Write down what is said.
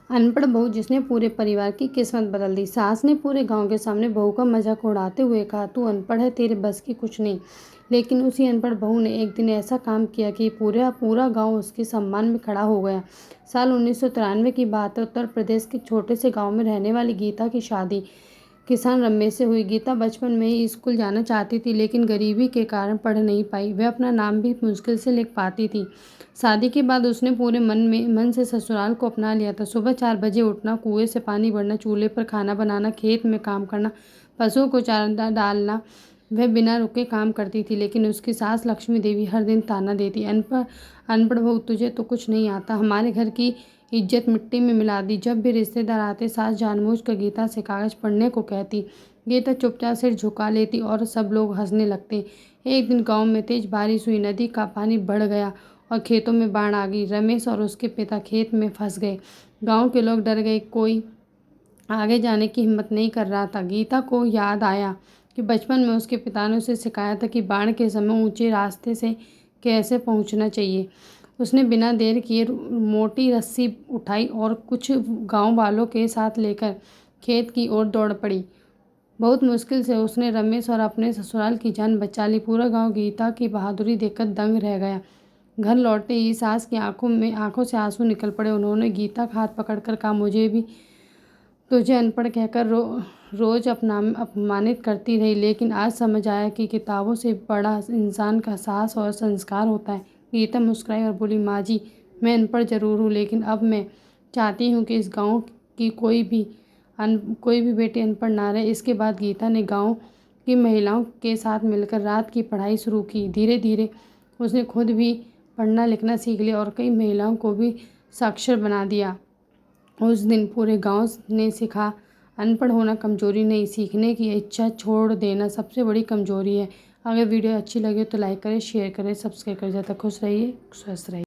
अनपढ़ बहू जिसने पूरे परिवार की किस्मत बदल दी। सास ने पूरे गांव के सामने बहू का मजाक उड़ाते हुए कहा, तू अनपढ़ है, तेरे बस की कुछ नहीं। लेकिन उसी अनपढ़ बहू ने एक दिन ऐसा काम किया कि पूरा पूरा गांव उसके सम्मान में खड़ा हो गया। साल 1993 की बात है। उत्तर प्रदेश के छोटे से गांव में रहने वाली गीता की शादी किसान रमेश से हुई। गीता बचपन में ही स्कूल जाना चाहती थी, लेकिन गरीबी के कारण पढ़ नहीं पाई। वह अपना नाम भी मुश्किल से लिख पाती थी। शादी के बाद उसने पूरे मन से ससुराल को अपना लिया था। सुबह 4 बजे उठना, कुएं से पानी भरना, चूल्हे पर खाना बनाना, खेत में काम करना, पशुओं को चारा डालना, वह बिना रुके काम करती थी। लेकिन उसकी सास लक्ष्मी देवी हर दिन ताना देती, अनपढ़ अनपढ़ बहू, तुझे तो कुछ नहीं आता, हमारे घर की इज्जत मिट्टी में मिला दी। जब भी रिश्तेदार आते, सास जानबूझकर गीता से कागज पढ़ने को कहती। गीता चुपचाप सिर झुका लेती और सब लोग हंसने लगते। एक दिन गांव में तेज बारिश हुई, नदी का पानी बढ़ गया और खेतों में बाढ़ आ गई। रमेश और उसके पिता खेत में फंस गए। गांव के लोग डर गए, कोई आगे जाने की हिम्मत नहीं कर रहा था। गीता को याद आया कि बचपन में उसके पिता ने उसे सिखाया था कि बाढ़ के समय ऊंचे रास्ते से कैसे पहुंचना चाहिए। उसने बिना देर किए मोटी रस्सी उठाई और कुछ गांव वालों के साथ लेकर खेत की ओर दौड़ पड़ी। बहुत मुश्किल से उसने रमेश और अपने ससुराल की जान बचा ली। पूरा गांव गीता की बहादुरी देखकर दंग रह गया। घर लौटते ही सास की आंखों से आंसू निकल पड़े। उन्होंने गीता का हाथ पकड़कर कहा, मुझे भी तुझे अनपढ़ कहकर रोज अपमानित करती रही, लेकिन आज समझ आया कि किताबों से बड़ा इंसान का साहस और संस्कार होता है। गीता मुस्कुराई और बोली, माँ जी, मैं अनपढ़ जरूर हूँ, लेकिन अब मैं चाहती हूँ कि इस गांव की कोई भी बेटी अनपढ़ ना रहे। इसके बाद गीता ने गांव की महिलाओं के साथ मिलकर रात की पढ़ाई शुरू की। धीरे धीरे उसने खुद भी पढ़ना लिखना सीख लिया और कई महिलाओं को भी साक्षर बना दिया। उस दिन पूरे गांव ने सीखा, अनपढ़ होना कमजोरी नहीं, सीखने की इच्छा छोड़ देना सबसे बड़ी कमजोरी है। अगर वीडियो अच्छी लगे तो लाइक करें, शेयर करें, सब्सक्राइब करें। जब तक खुश रहिए, स्वस्थ रहिए।